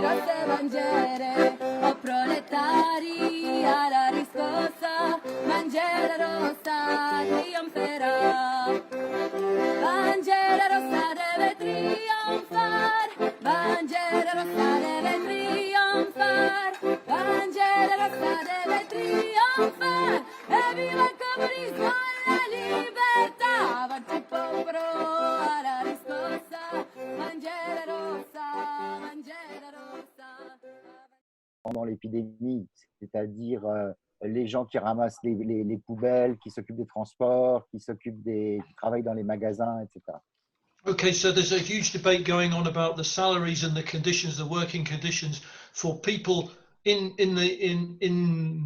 rosse bandiere, o proletari alla riscossa, bandiera rossa trionferà. Bandiera rossa deve trionfare, bandiera rossa deve trionfare, bandiera rossa deve trionfare, e viva il comunismo e la libertà, avanti il popolo alla riscossa, bandiera rossa, bandiera rossa. Pendant l'épidémie, c'est-à-dire les gens qui ramassent les poubelles, qui s'occupent des transports, qui travaillent dans les magasins, etc. Okay, so there's a huge debate going on about the salaries and the conditions, the working conditions for people in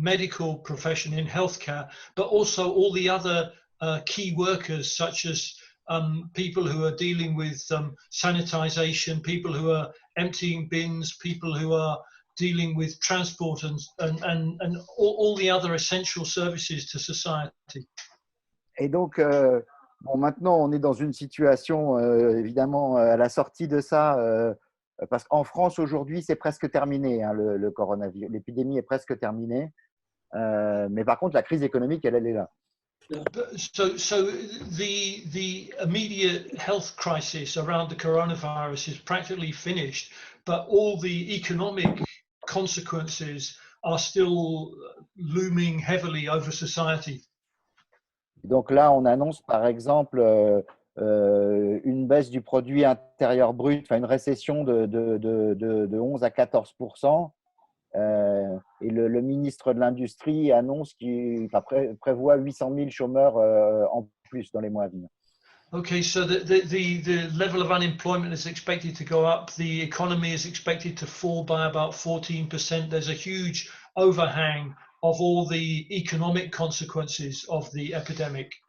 medical profession, in healthcare, but also all the other key workers, such as people who are dealing with sanitization, people who are emptying bins, people who are dealing with transport and all the other essential services to society. Et donc, bon, maintenant, on est dans une situation, évidemment, à la sortie de ça, parce qu'en France, aujourd'hui, c'est presque terminé, hein, le coronavirus. L'épidémie est presque terminée. Mais par contre, la crise économique, elle est là. So the immediate health crisis around the coronavirus is practically finished, but all the economic consequences are still looming heavily over society. Donc là, on annonce par exemple une baisse du produit intérieur brut, enfin une récession de 11 à 14%. Et le ministre de l'Industrie annonce qu'il prévoit 800 000 chômeurs en plus dans les mois à venir. Okay, so the level of unemployment is expected to go up. The economy is expected to fall by about 14%. There's a huge overhang of all the economic consequences of the epidemic.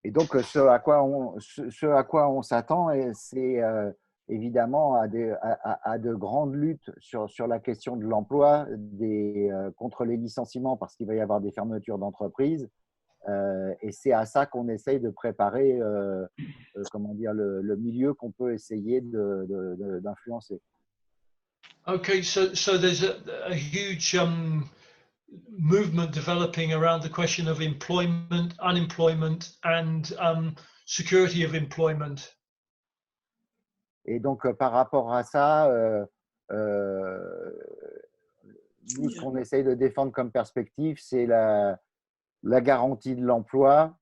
Et donc, ce à quoi on s'attend, c'est évidemment à de grandes luttes sur la question de l'emploi, contre les licenciements, parce qu'il va y avoir des fermetures d'entreprises. Et c'est à ça qu'on essaye de préparer comment dire, le milieu qu'on peut essayer d'influencer. Okay, so there's a huge movement developing around the question of employment, unemployment, and security of employment. Et donc, par rapport à ça, nous, ce qu'on essaye de défendre comme perspective, c'est la garantie de l'emploi,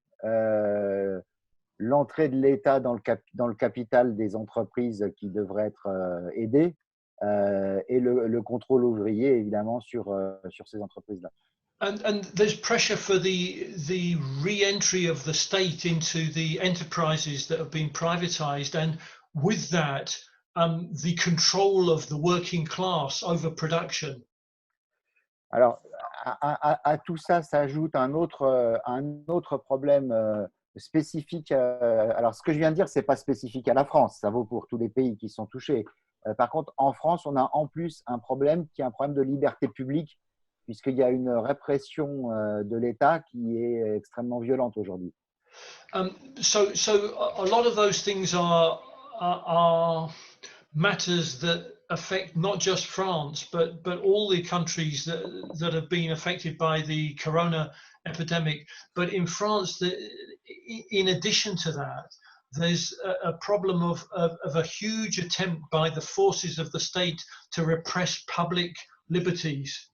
l'entrée de l'État dans le capital des entreprises qui devraient être aidées, et le contrôle ouvrier, évidemment, sur ces entreprises-là. And there's pressure for the re-entry of the state into the enterprises that have been privatized, and with that, the control of the working class over production. Alors, à tout ça s'ajoute un autre problème spécifique. Alors, ce que je viens de dire, ce n'est pas spécifique à la France, ça vaut pour tous les pays qui sont touchés. Par contre, en France, on a en plus un problème qui est un problème de liberté publique, puisqu'il y a une répression de l'État qui est extrêmement violente aujourd'hui. So a lot of those things are matters that affect not just France, but all the countries that have been affected by the corona epidemic. But in France, in addition to that, there's a problem of a huge attempt by the forces of the state to repress public liberties.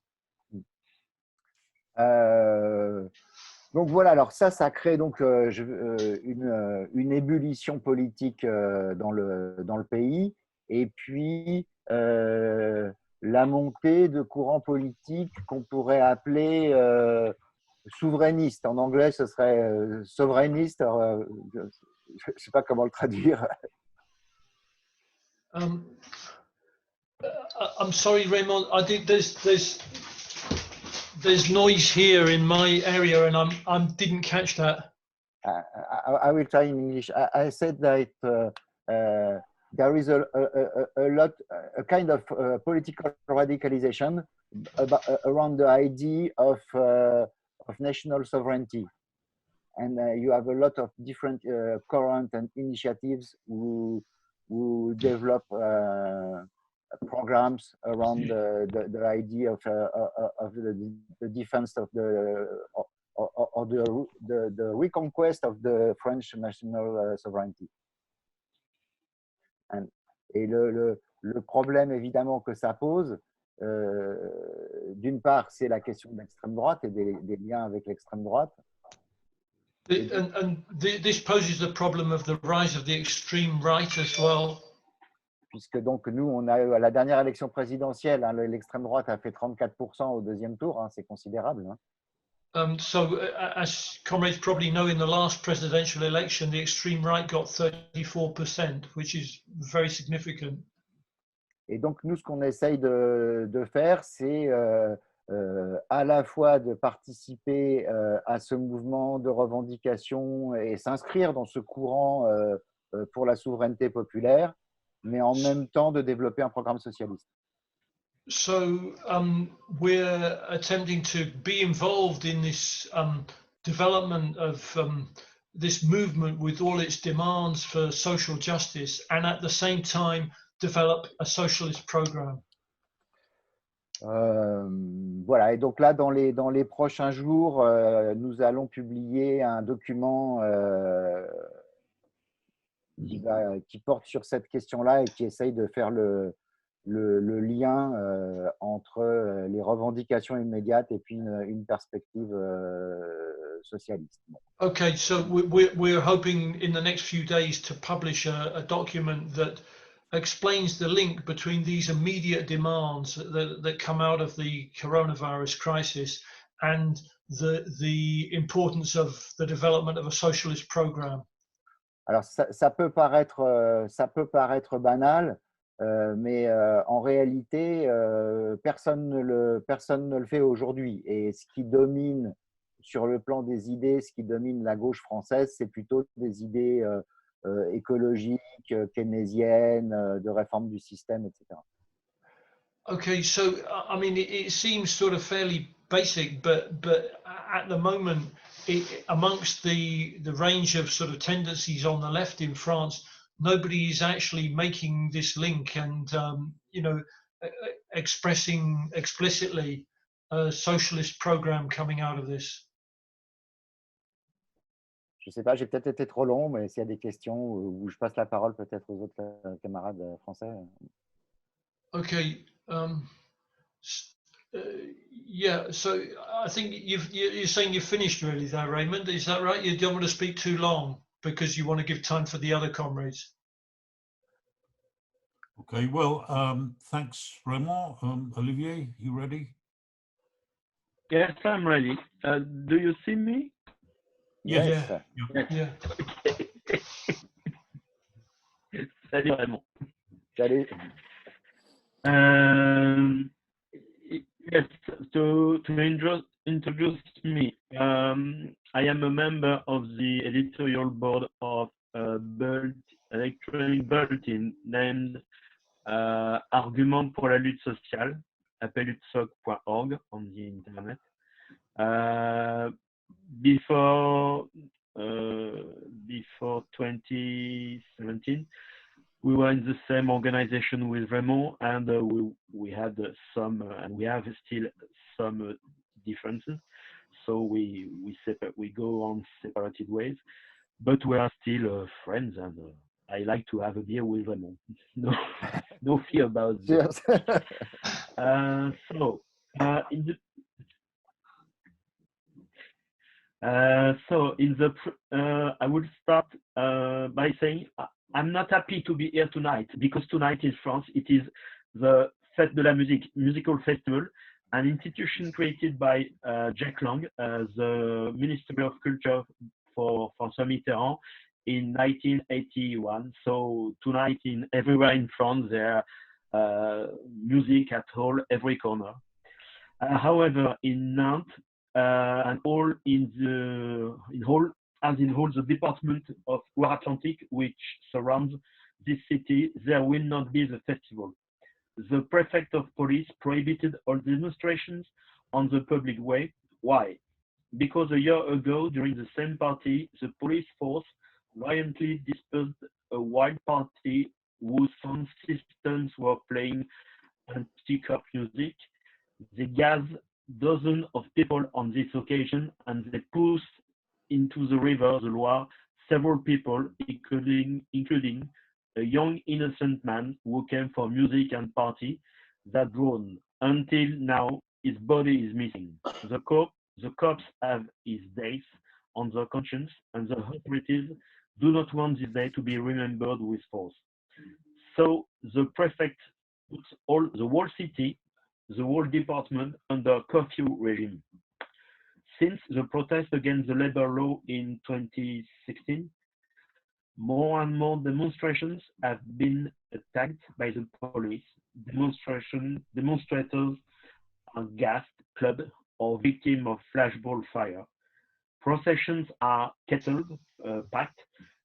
Donc voilà, alors ça crée donc une ébullition politique dans le pays, et puis la montée de courants politiques qu'on pourrait appeler souverainistes. En anglais, ce serait souverainiste. Je ne sais pas comment le traduire. I'm sorry, Raymond. I think there's noise here in my area, and I didn't catch that. I will try in English. I said that there is a kind of political radicalization around the idea of national sovereignty, and you have a lot of different current and initiatives who develop programs around the idea of the defense of the reconquest of the French national sovereignty. Et le problème évidemment que ça pose, d'une part, c'est la question de l'extrême droite et des liens avec l'extrême droite. And this poses the problem of the rise of the extreme right as well. Puisque donc nous, on a eu à la dernière élection présidentielle, hein, l'extrême droite a fait 34% au deuxième tour, hein, c'est considérable. Hein. So as comrades probably know, in the last presidential election, the extreme right got 34%, which is very significant. Et donc nous, ce qu'on essaye de faire, c'est à la fois de participer à ce mouvement de revendication et s'inscrire dans ce courant pour la souveraineté populaire, mais en même temps de développer un programme socialiste. So we're attempting to be involved in this development of this movement with all its demands for social justice, and at the same time develop a socialist program. Voilà, et donc là, dans les prochains jours, nous allons publier un document qui porte sur cette question-là et qui essaye de faire le lien entre les revendications immédiates et puis une perspective socialiste. Bon. Okay, so we're hoping in the next few days to publish a document that explains the link between these immediate demands that come out of the coronavirus crisis and the importance of the development of a socialist program. Alors, ça peut paraître banal, mais en réalité, personne ne le fait aujourd'hui. Et ce qui domine sur le plan des idées, ce qui domine la gauche française, c'est plutôt des idées écologiques, keynésiennes, de réforme du système, etc. Okay, so I mean, it seems sort of fairly basic, but at the moment, amongst the range of sort of tendencies on the left in France, nobody is actually making this link and you know, expressing explicitly a socialist program coming out of this. Je ne sais pas, j'ai peut-être été trop long, mais s'il y a des questions où je passe la parole peut-être aux autres camarades français. Okay. Yeah, so I think you're saying you've finished really there, Raymond. Is that right? You don't want to speak too long because you want to give time for the other comrades. Okay, well, thanks, Raymond. Olivier, you ready? Yes, I'm ready. Do you see me? Yes. Yeah. Salut Raymond. Salut. Yes, to introduce me, I am a member of the editorial board of a electronic bulletin named Argument pour la lutte sociale, appelutsoc.org on the internet. Before 2017, we were in the same organization with Raymond, and we had some, and we have still some differences. So we go on separated ways, but we are still friends, and I like to have a beer with Raymond. No fear about that. I will start by saying I'm not happy to be here tonight because tonight in France it is the Fête de la Musique musical festival, an institution created by Jack Lang, the Ministry of Culture for François Mitterrand in 1981. So tonight everywhere in France there music at every corner. However, in Nantes and in all the department of Loire-Atlantique which surrounds this city, there will not be the festival. The prefect of police prohibited all demonstrations on the public way. Why? Because a year ago, during the same party, the police force violently dispersed a wild party whose sound systems were playing anti-cop music. They gathered dozens of people on this occasion and they pushed into the river, the Loire, several people, including a young innocent man who came for music and party that drowned. Until now, his body is missing. The cops have his days on their conscience, and the authorities do not want this day to be remembered with force. So the prefect puts the whole city, the whole department under curfew regime. Since the protest against the labor law in 2016, more and more demonstrations have been attacked by the police. Demonstrators are gassed, clubbed, or victims of flashball fire. Processions are kettled, packed,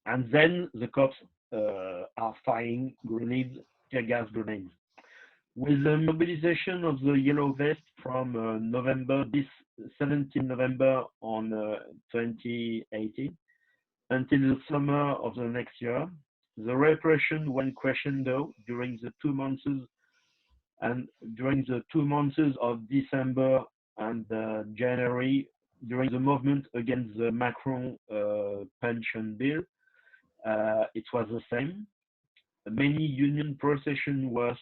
and then the cops are firing grenades, tear gas grenades. With the mobilization of the yellow vest from this 17 November on 2018 until the summer of the next year, the repression went crescendo during the 2 months of December and January during the movement against the Macron pension bill. It was the same. Many union processions were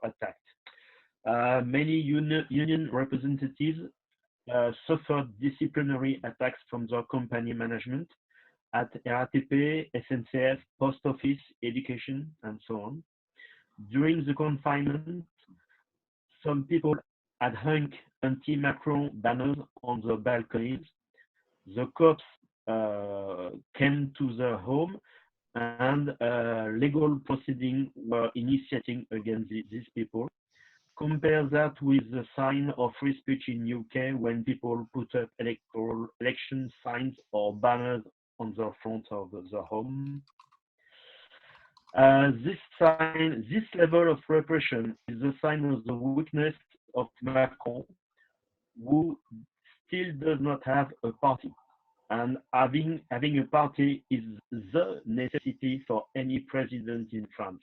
attacked. Many union representatives suffered disciplinary attacks from their company management at RATP, SNCF, Post Office, Education, and so on. During the confinement, some people had hung anti-Macron banners on the balconies. The cops came to their home and legal proceedings were initiating against these people. Compare that with the sign of free speech in UK when people put up election signs or banners on the front of their home. This level of repression is the sign of the weakness of Macron, who still does not have a party. And having a party is the necessity for any president in France.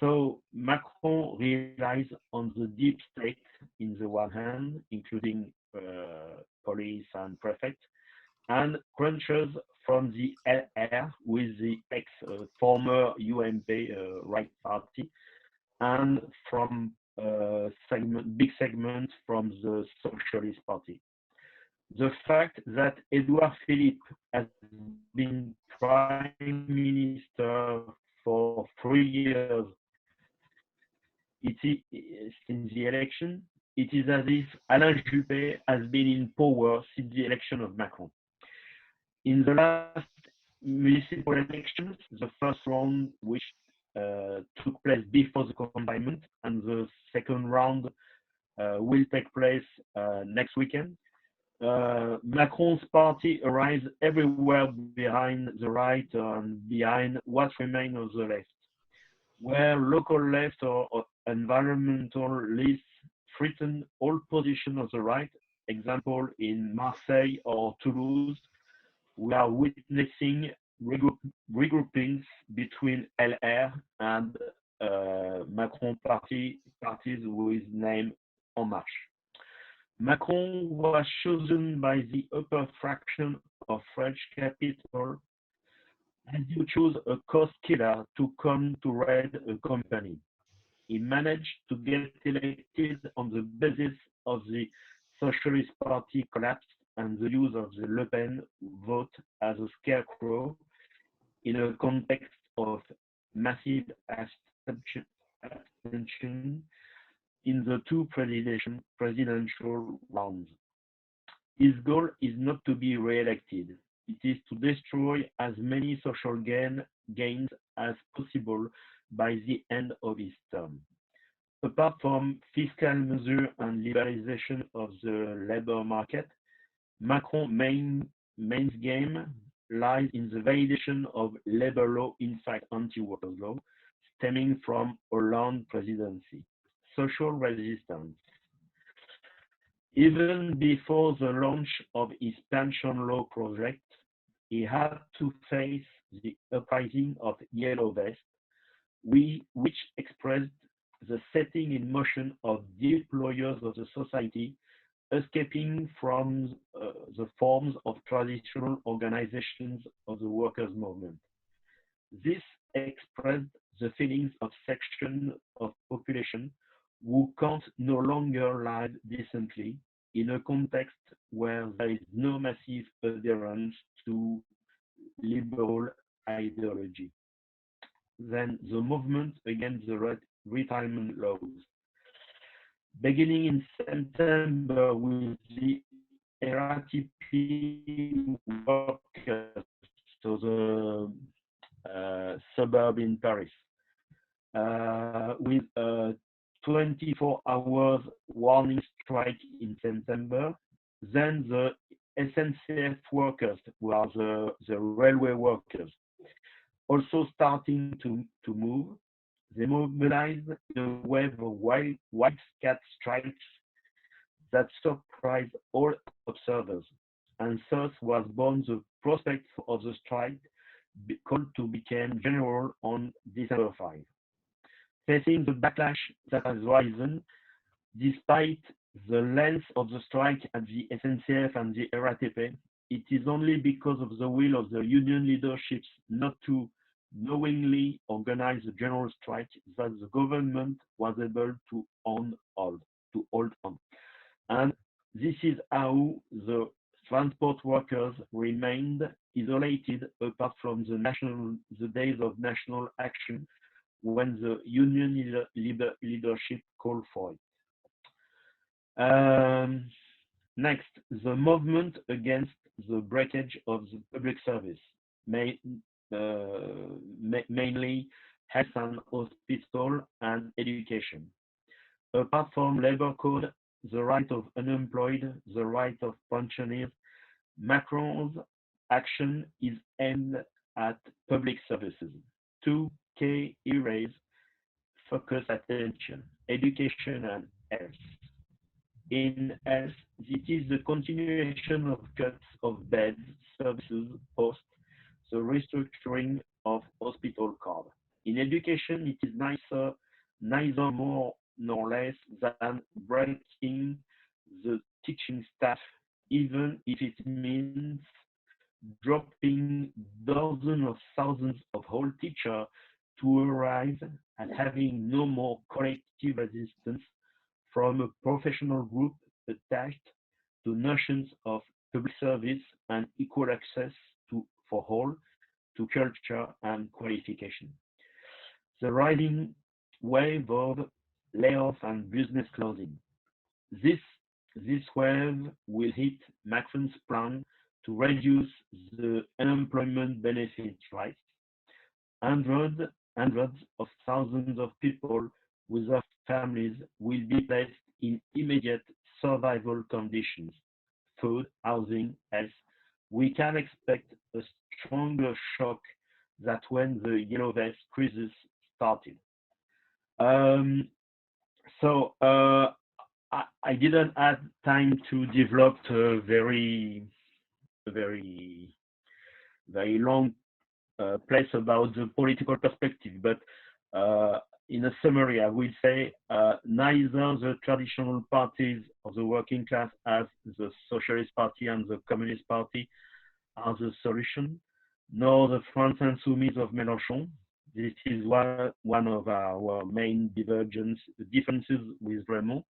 So Macron relies on the deep state in the one hand, including police and prefect, and crunches from the LR with the former UMP right party, and from big segment from the Socialist Party. The fact that Edouard Philippe has been prime minister for 3 years since the election, it is as if Alain Juppé has been in power since the election of Macron. In the last municipal elections, the first round, which took place before the confinement, and the second round will take place next weekend, Macron's party arrives everywhere behind the right and behind what remains of the left. Where local left or environmental lists threaten all positions of the right, example in Marseille or Toulouse, we are witnessing regroupings between LR and Macron parties with name En Marche. Macron was chosen by the upper fraction of French capital as you choose a cost killer to come to raid a company. He managed to get elected on the basis of the Socialist Party collapse and the use of the Le Pen vote as a scarecrow in a context of massive abstention in the two presidential rounds. His goal is not to be re-elected. It is to destroy as many social gains as possible by the end of his term. Apart from fiscal measures and liberalization of the labor market, Macron's main game lies in the validation of labor law, in fact anti-workers law, stemming from Hollande presidency. Social resistance. Even before the launch of his pension law project, he had to face the uprising of Yellow Vest, which expressed the setting in motion of deep layers of the society, escaping from the forms of traditional organizations of the workers' movement. This expressed the feelings of sections of population who can't no longer live decently in a context where there is no massive adherence to liberal ideology. Then the movement against the retirement laws. Beginning in September with the RATP workers, so the suburb in Paris, with a 24 hours warning strike in September. Then the SNCF workers, who are the railway workers, also starting to move. They mobilized a wave of widespread strikes that surprised all observers, and thus was born the prospect of the strike called to become general on December 5. Facing the backlash that has risen, despite the length of the strike at the SNCF and the RATP, it is only because of the will of the union leaderships not to knowingly organize a general strike that the government was able to hold on. And this is how the transport workers remained isolated apart from the days of national action when the union leadership called for it. Next, the movement against the breakage of the public service, mainly health and hospital and education. Apart from labor code, the right of unemployed, the right of pensioners, Macron's action is aimed at public services. Two key areas focus attention: education and health. In health, it is the continuation of cuts of beds, services, posts, the restructuring of hospital cards. In education, it is neither more nor less than breaking the teaching staff, even if it means dropping dozens of thousands of whole teachers to arrive at having no more collective resistance from a professional group attached to notions of public service and equal access for all to culture and qualification. The rising wave of layoff and business closing. This wave will hit Macron's plan to reduce the unemployment benefit rates. Hundreds of thousands of people with their families will be placed in immediate survival conditions: food, housing, health. We can expect a stronger shock than when the Yellow Vest crisis started. I didn't have time to develop a very long place about the political perspective, but in a summary, I will say neither the traditional parties of the working class, as the Socialist Party and the Communist Party, are the solution, nor the France Insoumise of Mélenchon. This is one of our main differences with Raymond,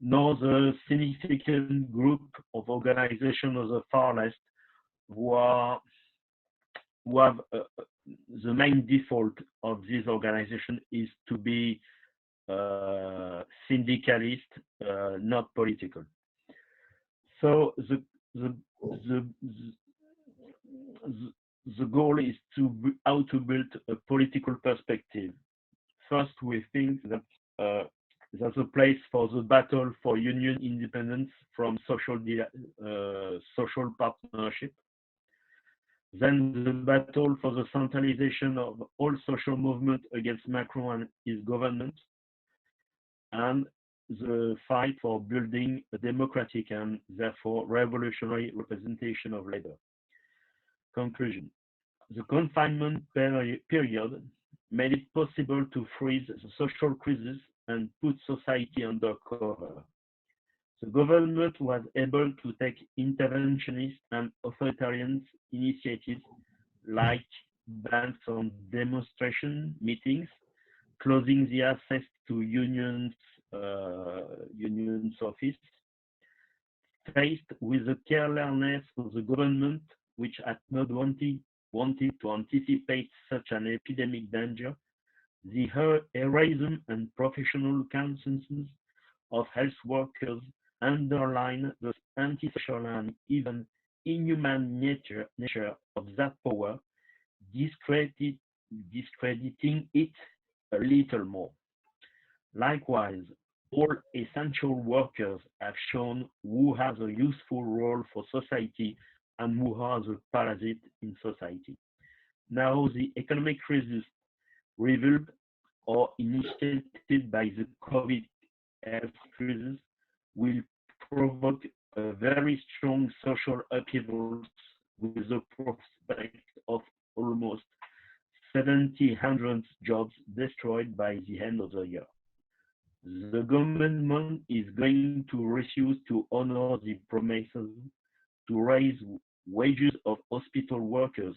nor the significant group of organizations of the far left who have the main default of this organization is to be syndicalist, not political. So the goal is how to build a political perspective. First, we think that there's a place for the battle for union independence from social partnership. Then the battle for the centralization of all social movement against Macron and his government, and the fight for building a democratic and therefore revolutionary representation of labor. Conclusion: the confinement period made it possible to freeze the social crisis and put society under cover. The government was able to take interventionist and authoritarian initiatives like bans on demonstration meetings, closing the access to unions office. Faced with the carelessness of the government, which had not wanted to anticipate such an epidemic danger, the heroism and professional consensus of health workers underline the antisocial and even inhuman nature of that power, discrediting it a little more. Likewise, all essential workers have shown who has a useful role for society and who are the parasite in society. Now, the economic crisis revealed or initiated by the COVID health crisis will provoke a very strong social upheaval with the prospect of almost 7,000 jobs destroyed by the end of the year. The government is going to refuse to honor the promises to raise wages of hospital workers,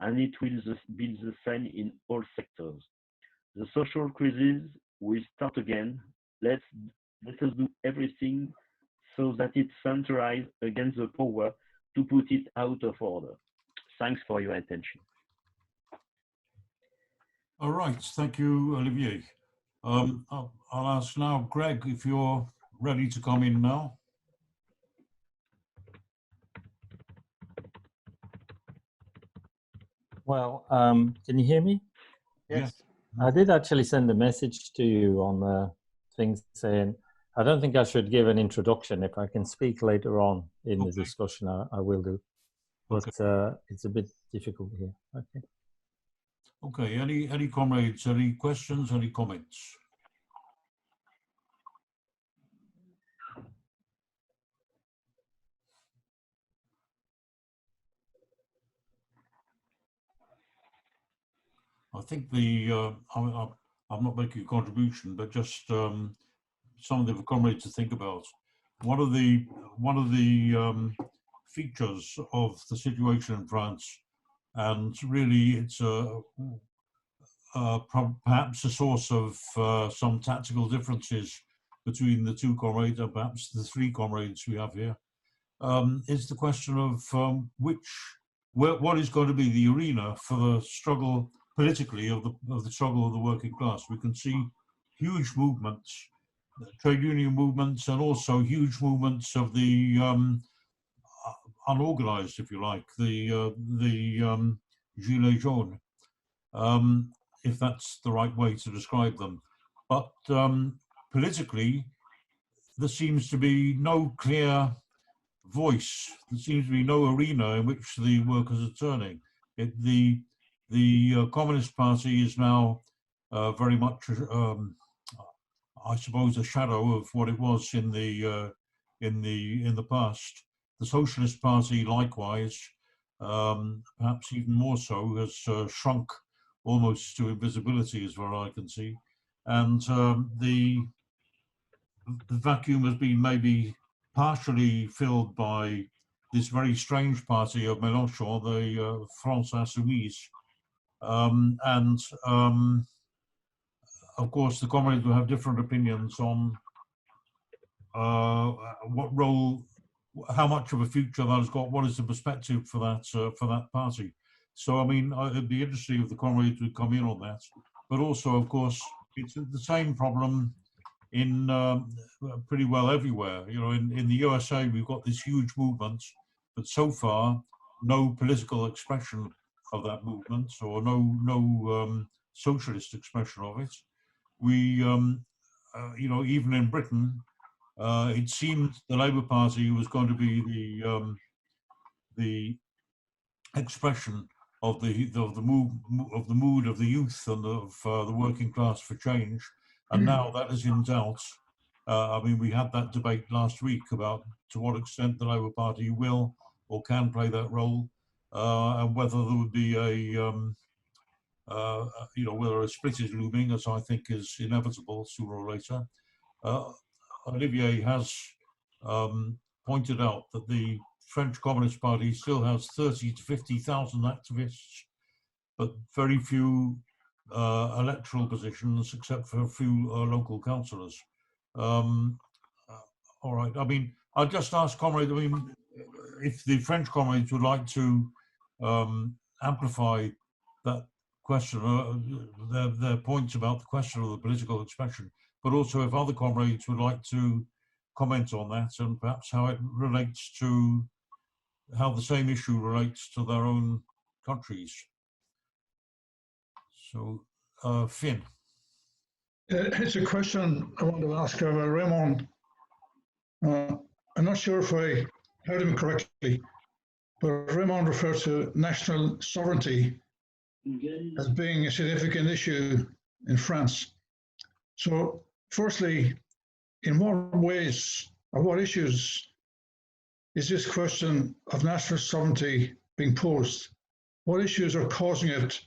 and it will be the same in all sectors. The social crisis will start again. Let us do everything so that it centralizes against the power to put it out of order. Thanks for your attention. All right, thank you, Olivier. I'll ask now, Greg, if you're ready to come in now. Well, can you hear me? Yes. I did actually send a message to you on the thing saying, I don't think I should give an introduction. If I can speak later on in the discussion, I will do. But it's a bit difficult here. Okay. Okay, any comrades, any questions, any comments? I think I'm not making a contribution, but just something for comrades to think about. One of the features of the situation in France, and really it's perhaps a source of some tactical differences between the two comrades, or perhaps the three comrades we have here, is the question of what is going to be the arena for the struggle politically of the struggle of the working class. We can see huge movements, trade union movements, and also huge movements of the unorganized, if you like, the gilets jaunes, if that's the right way to describe them. But politically, there seems to be no clear voice. There seems to be no arena in which the workers are turning. The Communist Party is now very much, I suppose, a shadow of what it was in the past. The Socialist Party, likewise, perhaps even more so, has shrunk almost to invisibility, as far as I can see, and the vacuum has been maybe partially filled by this very strange party of Mélenchon, the France Insoumise, and of course the comrades will have different opinions on what role, how much of a future that has got, what is the perspective for that party. So I mean, it'd be interesting if the comrades would come in on that, but also of course it's the same problem in pretty well everywhere. You know, in the USA we've got this huge movement, but so far no political expression of that movement, or no socialist expression of it. We, you know, even in Britain, it seemed the Labour Party was going to be the expression of the mood of the youth and of the working class for change, and now that is in doubt. I mean, we had that debate last week about to what extent the Labour Party will or can play that role, and whether there would be whether a split is looming, as I think is inevitable sooner or later. Olivier has pointed out that the French Communist Party still has 30 to 50,000 activists, but very few electoral positions, except for a few local councillors. All right. I mean, I'll just ask Comrade, if the French comrades would like to amplify that question, their points about the question of the political expression, but also if other comrades would like to comment on that and perhaps how it relates to, how the same issue relates to their own countries. So, Finn. It's a question I want to ask Raymond. I'm not sure if I heard him correctly, but Raymond referred to national sovereignty as being a significant issue in France. So, firstly, in what ways or what issues is this question of national sovereignty being posed? What issues are causing it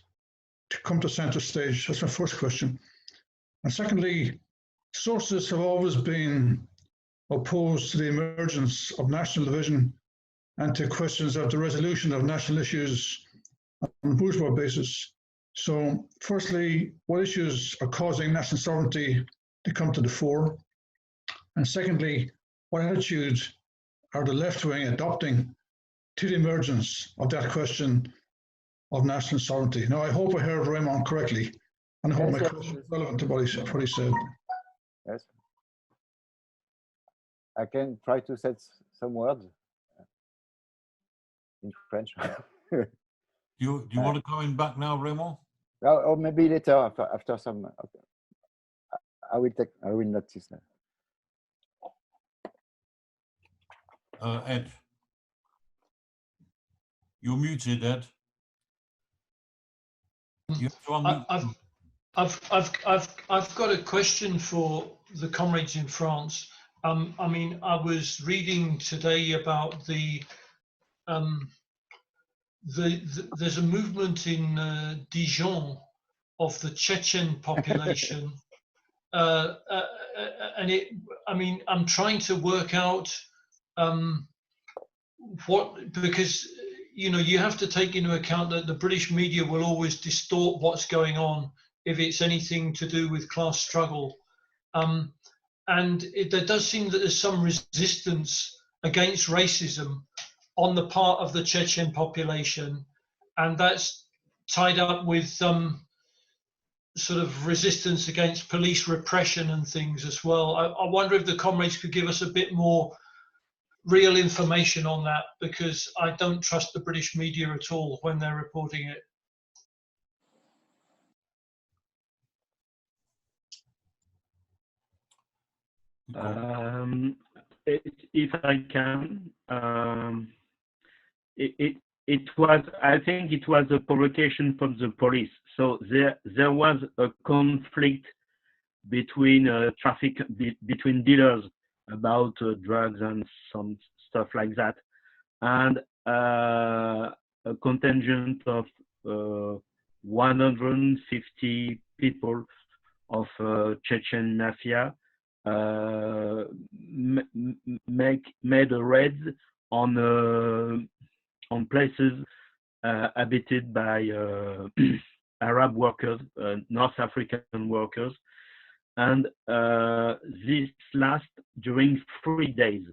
to come to center stage? That's my first question. And secondly, sources have always been opposed to the emergence of national division and to questions of the resolution of national issues on a bourgeois basis. So firstly, what issues are causing national sovereignty to come to the fore? And secondly, what attitude are the left wing adopting to the emergence of that question of national sovereignty? Now, I hope I heard Raymond correctly, and I hope my question is relevant to what he said. Yes. I can try to say some words in French. Do you want to come in back now, Raymond? Or maybe later after some. Okay. I will notice now. Ed, you're muted, Ed. You have to unmute. I've got a question for the comrades in France. I mean, I was reading today about there's a movement in Dijon of the Chechen population, and I'm trying to work out because you have to take into account that the British media will always distort what's going on if it's anything to do with class struggle. And there does seem that there's some resistance against racism on the part of the Chechen population, and that's tied up with some sort of resistance against police repression and things as well. I wonder if the comrades could give us a bit more real information on that, because I don't trust the British media at all when they're reporting it. If I can, it was, I think it was a provocation from the police. So there was a conflict between between dealers about drugs and some stuff like that, and a contingent of 150 people of Chechen mafia made a raid on places habited by Arab workers, North African workers, and this lasts during 3 days.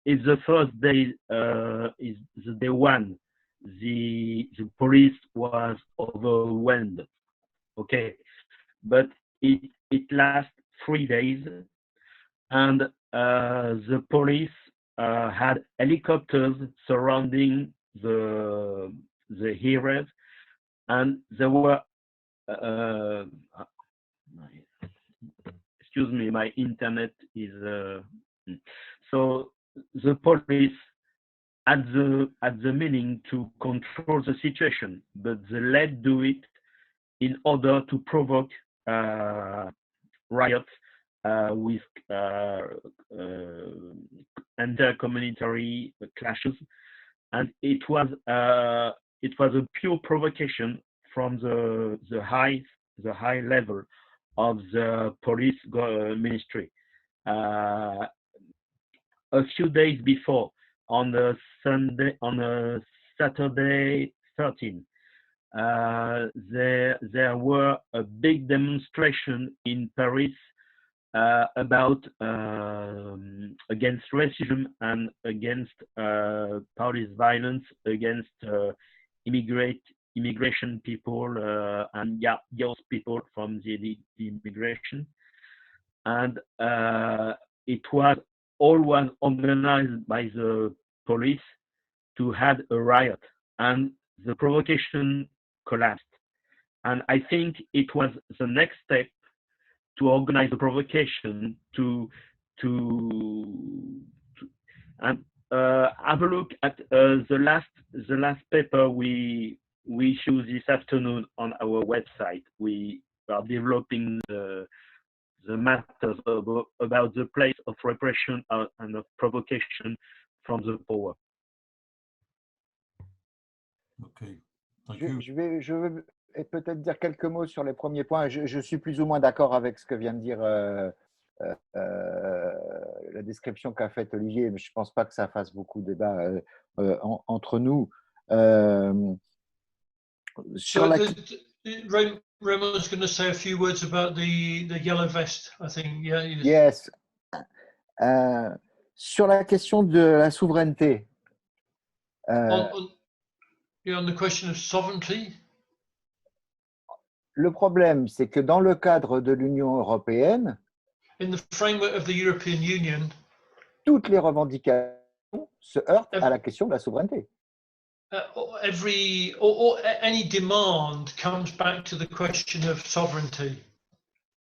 It's the first day, is the day one. The police was overwhelmed. Okay, but it lasts 3 days, and the police had helicopters surrounding the areas, and there were excuse me, my internet is so the police had the meaning to control the situation, but they let do it in order to provoke riots with inter-community clashes, and it was a pure provocation from the high level of the police ministry. A few days before, on a Saturday 13, there were a big demonstration in Paris about against racism and against police violence against immigration people and young people from the immigration, and it was all organized by the police to have a riot, and the provocation collapsed. And I think it was the next step to organize the provocation and have a look at the last paper we issued this afternoon on our website. We are developing the matters about the place of repression and of provocation from the power. Okay, thank you. Je veux peut-être dire quelques mots sur les premiers points. Je suis plus ou moins d'accord avec ce que vient de dire la description qu'a faite Olivier, mais je ne pense pas que ça fasse beaucoup de débat entre nous. So Raymond is going to say a few words about the yellow vest, I think. Yeah. Yes. Sur la question de la souveraineté. On the question of sovereignty. Le problème, c'est que dans le cadre de l'Union européenne, in the framework of the European Union, toutes les revendications se heurtent à la question de la souveraineté. Any demand comes back to the question of sovereignty.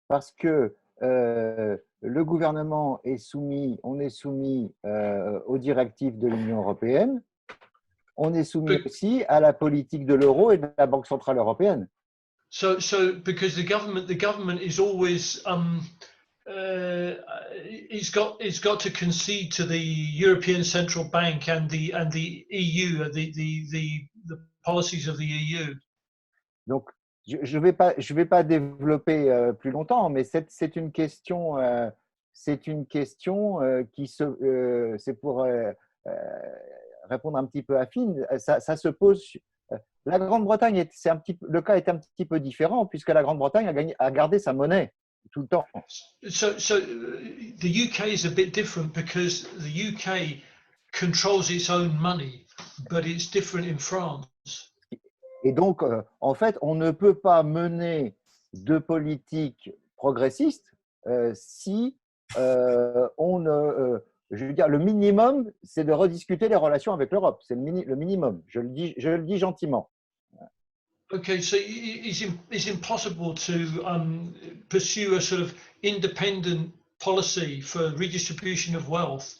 Parce que le gouvernement est soumis, on est soumis aux directives de l'Union européenne, on est soumis aussi à la politique de l'euro et de la Banque centrale européenne. So because the government is always it's got to concede to the European Central Bank and the EU, the policies of the EU. Donc je vais pas développer plus longtemps, mais c'est une question qui c'est pour répondre un petit peu à Finn, ça se pose. La Grande-Bretagne, le cas est un petit peu différent puisque la Grande-Bretagne a gardé sa monnaie tout le temps. So the UK is a bit different because the UK controls its own money, but it's different in France. Et donc, en fait, on ne peut pas mener de politique progressiste si on ne… je veux dire, le minimum, c'est de rediscuter les relations avec l'Europe. C'est le minimum. Je le dis gentiment. Okay, so it's impossible to pursue a sort of independent policy for redistribution of wealth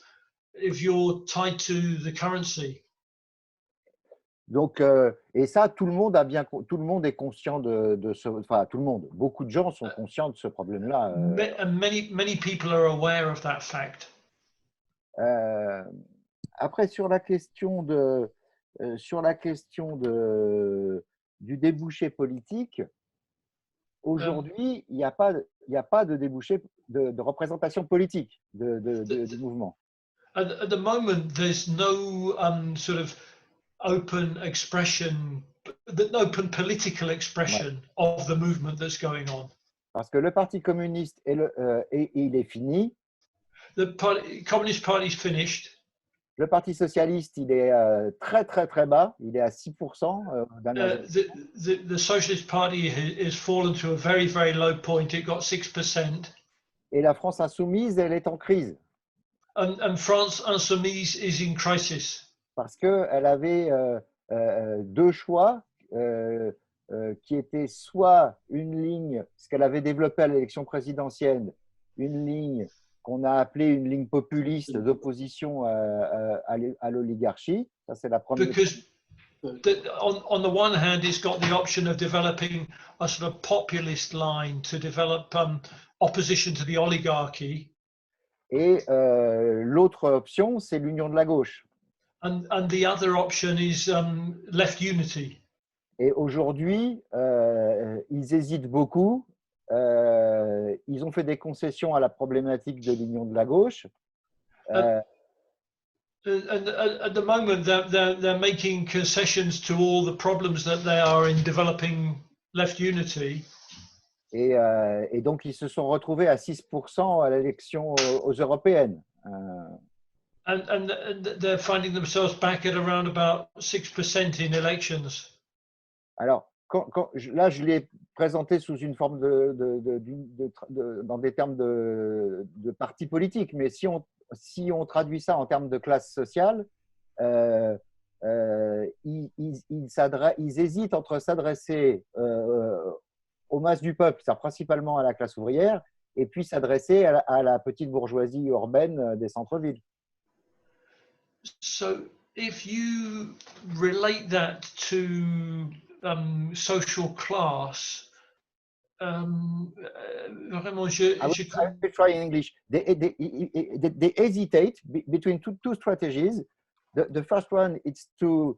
if you're tied to the currency. Donc, et ça, tout le monde est conscient de ce, enfin, tout le monde, beaucoup de gens sont conscients de ce problème-là. And many people are aware of that fact. Après, sur la question du débouché politique, aujourd'hui, il n'y a pas de débouché de représentation politique du mouvement. At the moment, there's no sort of open expression, open political expression of the movement that's going on. Parce que le Parti communiste il est fini. The Communist Party is finished. Le Parti socialiste, il est très bas, il est à 6%. The Socialist Party has fallen to a very low point. It got 6%. Et la France insoumise, elle est en crise. And France insoumise is in crisis. Parce qu'elle avait deux choix qui étaient soit une ligne, ce qu'elle avait développé à l'élection présidentielle, une ligne qu'on a appelée une ligne populiste d'opposition à l'oligarchie. Ça, c'est la première. Because on the one hand, it's got the option of developing a sort of populist line to develop opposition to the oligarchy. Et l'autre option, c'est l'union de la gauche. And the other option is left unity. Et aujourd'hui, ils hésitent beaucoup. Ils ont fait des concessions à la problématique de l'union de la gauche. And at the moment, they're making concessions to all the problems that they are in developing left unity. Et donc, ils se sont retrouvés à 6% à l'élection aux européennes. And they're finding themselves back at around about 6% in elections. Alors, là, je l'ai présenté sous une forme dans des termes de parti politique, mais si on traduit ça en termes de classe sociale, ils hésitent entre s'adresser aux masses du peuple, c'est-à-dire principalement à la classe ouvrière, et puis s'adresser à la petite bourgeoisie urbaine des centres-villes. So, if you relate that to social class, vraiment, I will try in English. They hesitate between two strategies. The first one is to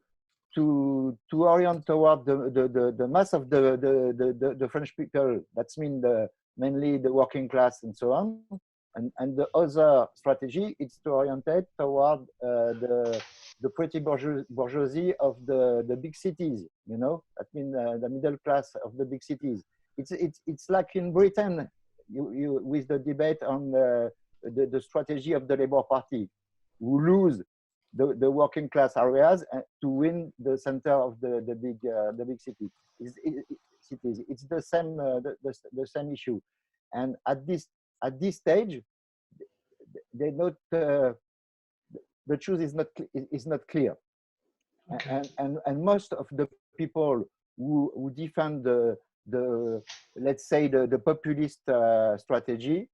orient toward the mass of the French people. That's mainly the working class and so on. And the other strategy is to orientate toward the pretty bourgeoisie of the big cities. You know, the middle class of the big cities. It's like in Britain, with the debate on the strategy of the Labour Party, who lose the working class areas to win the center of the big city. Cities. It's the same issue, and at this stage, they not the truth is not clear, okay. and most of the people who defend the let's say the populist strategy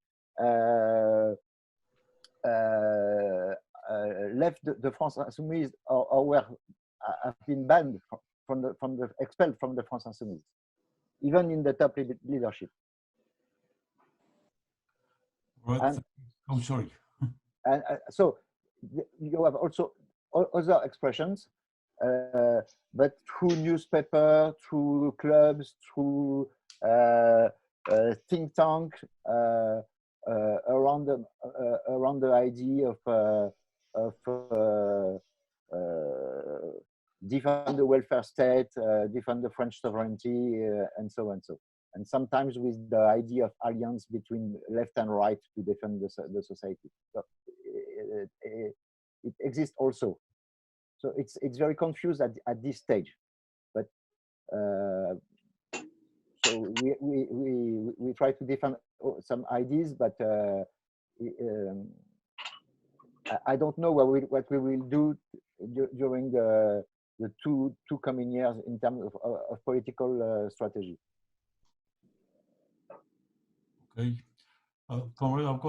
left the France Insoumise or have been banned expelled from the France Insoumise, even in the top leadership. Right. I'm sorry. And so you have also other expressions, but through newspaper, through clubs, through think tank, around the idea of defend the welfare state, defend the French sovereignty, and so on. And sometimes with the idea of alliance between left and right to defend the society. So it exists also. So it's very confused at this stage. But so we try to defend some ideas, but I don't know what we will do during the two coming years in terms of political strategy. Okay, Conrad,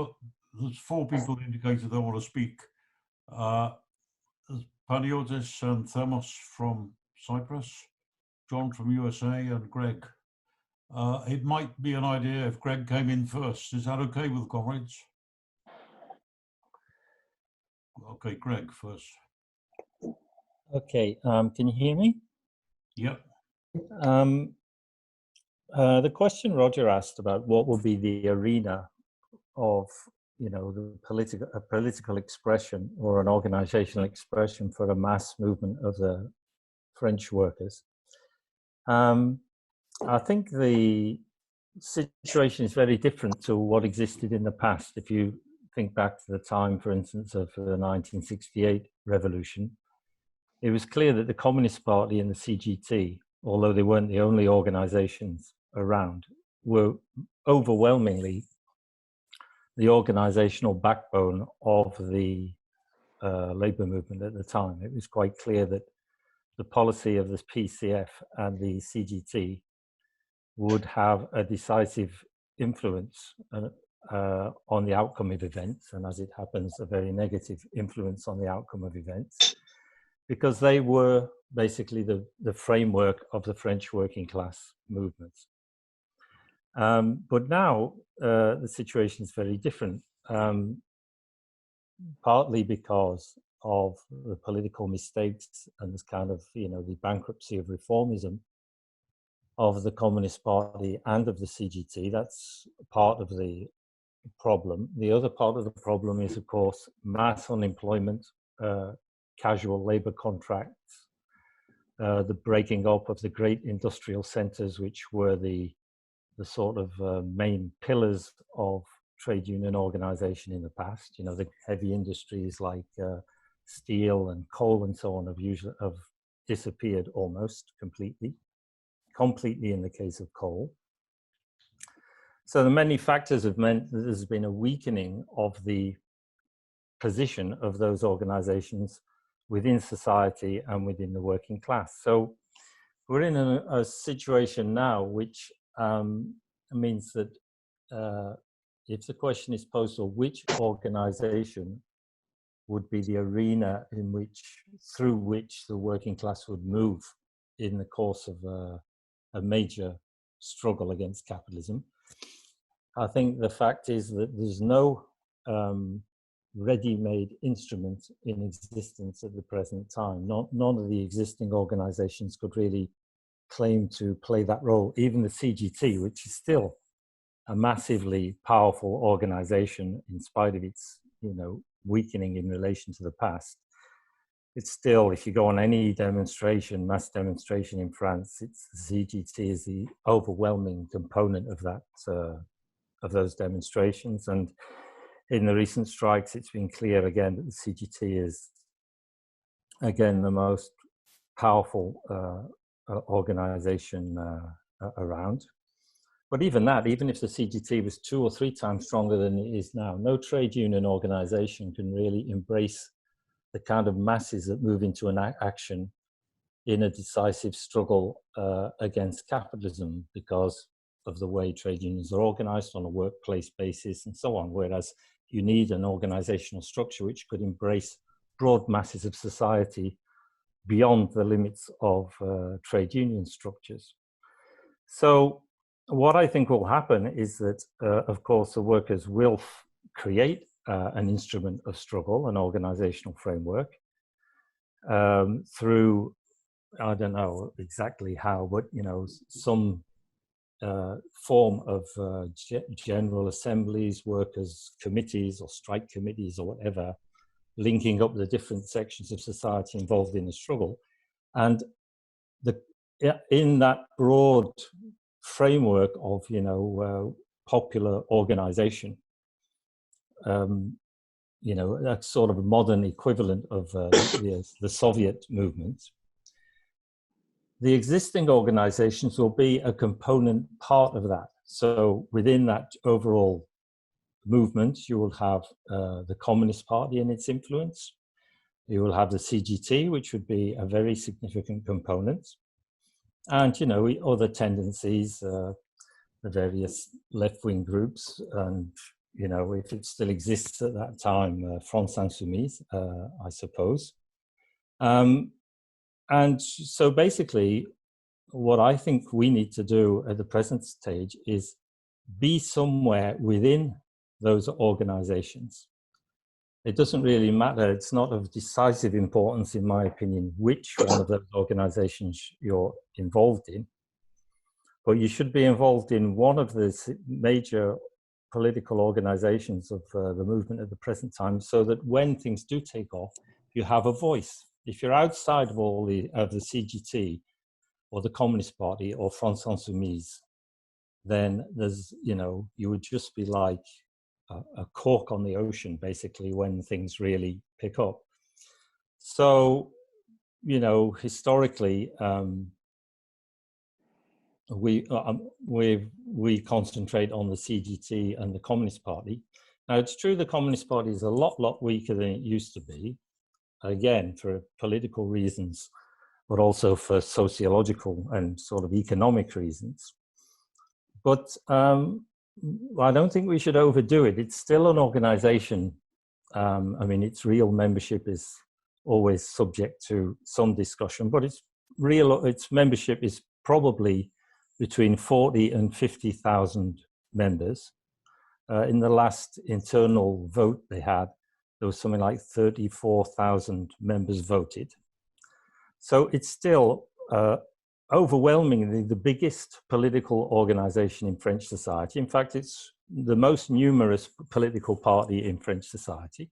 there's 4 people indicated they want to speak. There's Paniotis and Thermos from Cyprus, John from USA, and Greg. It might be an idea if Greg came in first. Is that okay with comrades? Okay, Greg first. Okay, can you hear me? Yep. The question Roger asked about what would be the arena of, the political expression or an organizational expression for a mass movement of the French workers. I think the situation is very different to what existed in the past. If you think back to the time, for instance, of the 1968 revolution, it was clear that the Communist Party and the CGT, although they weren't the only organizations around, were overwhelmingly the organizational backbone of the labor movement at the time. It was quite clear that the policy of the PCF and the CGT would have a decisive influence on the outcome of events, and as it happens, a very negative influence on the outcome of events, because they were basically the framework of the French working class movements. But now the situation is very different, partly because of the political mistakes and this kind of, the bankruptcy of reformism of the Communist Party and of the CGT. That's part of the problem. The other part of the problem is, of course, mass unemployment, casual labor contracts, the breaking up of the great industrial centers, which were the sort of main pillars of trade union organization in the past. You know, the heavy industries like steel and coal and so on have disappeared almost completely in the case of coal. So the many factors have meant that there's been a weakening of the position of those organizations within society and within the working class. So we're in a situation now which means that if the question is posed, or which organization would be the arena in through which the working class would move in the course of a major struggle against capitalism, I think the fact is that there's no ready-made instrument in existence at the present time. None of the existing organizations could really claim to play that role. Even the CGT, which is still a massively powerful organization in spite of its, weakening in relation to the past, it's still, if you go on any demonstration, mass demonstration in France, it's the CGT is the overwhelming component of that, of those demonstrations. And in the recent strikes, it's been clear again that the CGT is, again, the most powerful organization around. But even if the CGT was 2 or 3 times stronger than it is now, no trade union organization can really embrace the kind of masses that move into an action in a decisive struggle against capitalism because of the way trade unions are organized on a workplace basis and so on, whereas you need an organizational structure which could embrace broad masses of society beyond the limits of trade union structures. So what I think will happen is that, of course, the workers will create an instrument of struggle, an organizational framework, through, I don't know exactly how, but, some form of general assemblies, workers' committees or strike committees or whatever, linking up the different sections of society involved in the struggle. And in that broad framework of, popular organization, a sort of a modern equivalent of the Soviet movement, the existing organizations will be a component part of that. So within that overall movement, you will have the Communist Party and its influence. You will have the CGT, which would be a very significant component. And, other tendencies, the various left-wing groups, and, if it still exists at that time, France Insoumise, I suppose. And so basically, what I think we need to do at the present stage is be somewhere within those organizations. It doesn't really matter. It's not of decisive importance, in my opinion, which one of those organizations you're involved in. But you should be involved in one of the major political organizations of the movement at the present time, so that when things do take off, you have a voice. If you're outside of the CGT or the Communist Party or France Insoumise, then there's, you would just be like a cork on the ocean, basically, when things really pick up. So, historically, we concentrate on the CGT and the Communist Party. Now, it's true the Communist Party is a lot weaker than it used to be, again, for political reasons, but also for sociological and sort of economic reasons. But I don't think we should overdo it. It's still an organization. Its real membership is always subject to some discussion, but its membership is probably between 40 and 50,000 members. In the last internal vote they had, there was something like 34,000 members voted. So it's still overwhelmingly the biggest political organization in French society. In fact, it's the most numerous political party in French society,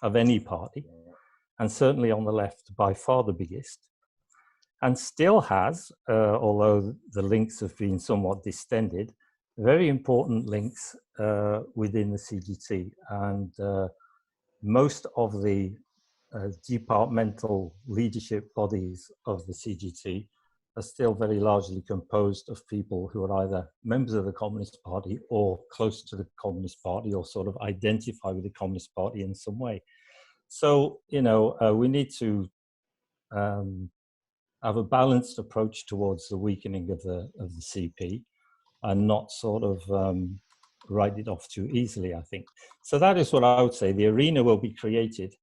of any party, and certainly on the left, by far the biggest, and still has, although the links have been somewhat distended, very important links within the CGT. And most of the departmental leadership bodies of the CGT are still very largely composed of people who are either members of the Communist Party or close to the Communist Party, or sort of identify with the Communist Party in some way. So, you know, we need to have a balanced approach towards the weakening of the CP, and not sort of write it off too easily, I think. So that is what I would say. The arena will be created,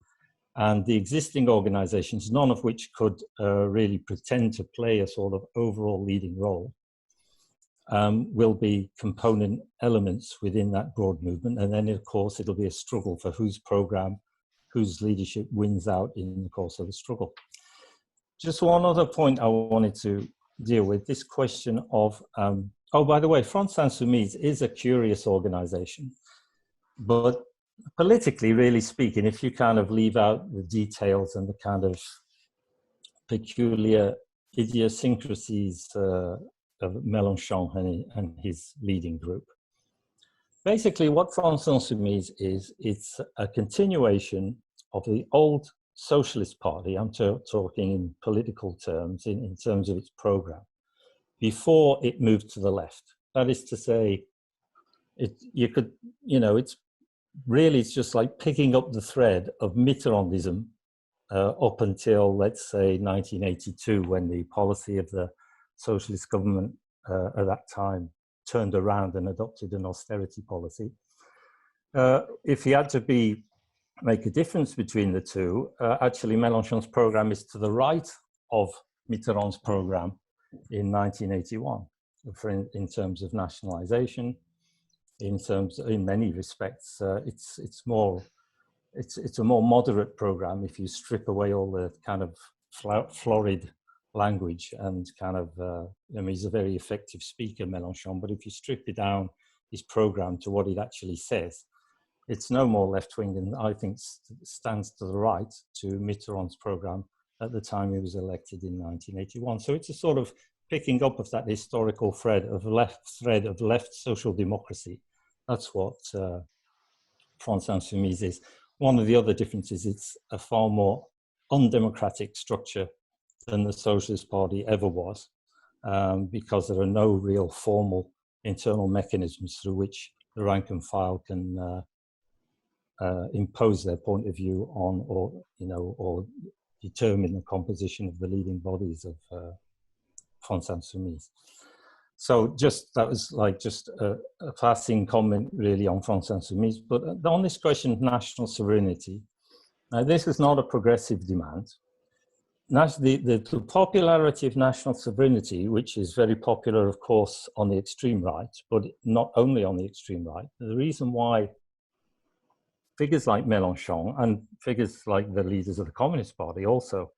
and the existing organizations, none of which could really pretend to play a sort of overall leading role, will be component elements within that broad movement. And then, of course, it'll be a struggle for whose program, whose leadership wins out in the course of the struggle. Just one other point I wanted to deal with, this question of, oh, by the way, France Insoumise is a curious organization, but politically, really speaking, if you kind of leave out the details and the kind of peculiar idiosyncrasies of Mélenchon and his leading group, basically what France Insoumise is, it's a continuation of the old Socialist Party. I'm talking in political terms, in terms of its program, before it moved to the left. That is to say, you could, you know, it's just like picking up the thread of Mitterrandism up until, let's say, 1982, when the policy of the socialist government at that time turned around and adopted an austerity policy. If he had to make a difference between the two, actually Mélenchon's program is to the right of Mitterrand's program in 1981, in terms of nationalization. In many respects, it's a more moderate program if you strip away all the kind of florid language and kind of, I mean, he's a very effective speaker, Mélenchon, but if you strip it down, his program to what it actually says, it's no more left-wing and I think stands to the right to Mitterrand's program at the time he was elected in 1981. So it's a sort of picking up of that historical thread of left social democracy. That's what France Insoumise is. One of the other differences, it's a far more undemocratic structure than the Socialist Party ever was, because there are no real formal internal mechanisms through which the rank and file can impose their point of view on, or determine the composition of the leading bodies of France Insoumise. So that was like just a passing comment really on France Insoumise, but on this question of national sovereignty, this is not a progressive demand. The popularity of national sovereignty, which is very popular, of course, on the extreme right, but not only on the extreme right, the reason why figures like Mélenchon and figures like the leaders of the Communist Party also,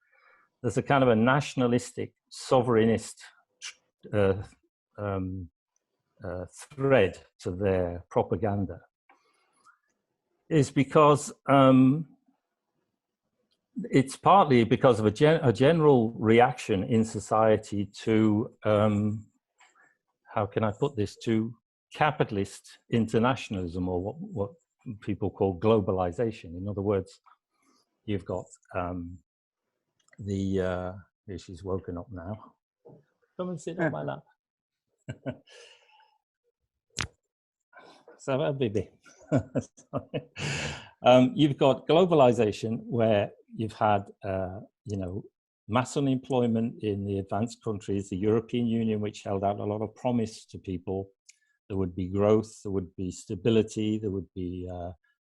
there's a kind of a nationalistic, sovereignist thread to their propaganda, is because it's partly because of a general reaction in society to, how can I put this, to capitalist internationalism, or what people call globalization. In other words, you've got here she's woken up now. Come and sit on my lap. Ça va, baby? You've got globalization, where you've had, mass unemployment in the advanced countries, the European Union, which held out a lot of promise to people. There would be growth, there would be stability, there would be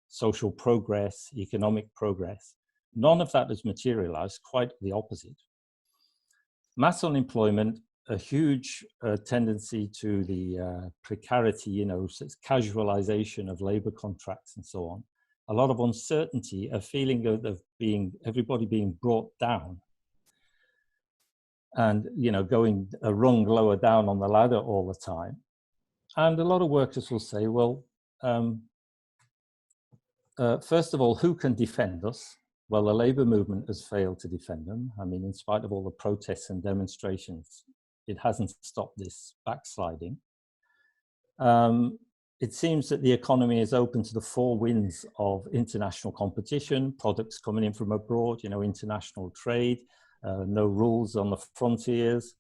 social progress, economic progress. None of that has materialized, quite the opposite. Mass unemployment, a huge tendency to the precarity, casualization of labor contracts and so on. A lot of uncertainty, a feeling of everybody being brought down. and going a rung lower down on the ladder all the time. And a lot of workers will say, well, first of all, who can defend us? Well, the labor movement has failed to defend them. I mean, in spite of all the protests and demonstrations, it hasn't stopped this backsliding. It seems that the economy is open to the four winds of international competition, products coming in from abroad, international trade, no rules on the frontiers,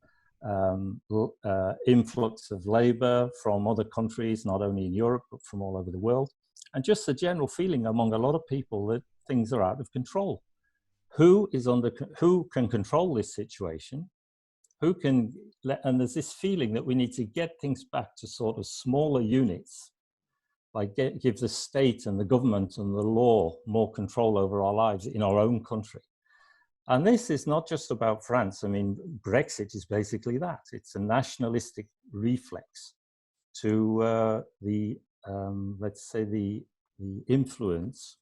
influx of labor from other countries, not only in Europe, but from all over the world. And just the general feeling among a lot of people that things are out of control. Who can control this situation? And there's this feeling that we need to get things back to sort of smaller units, like give the state and the government and the law more control over our lives in our own country. And this is not just about France. I mean, Brexit is basically that. It's a nationalistic reflex to let's say the influence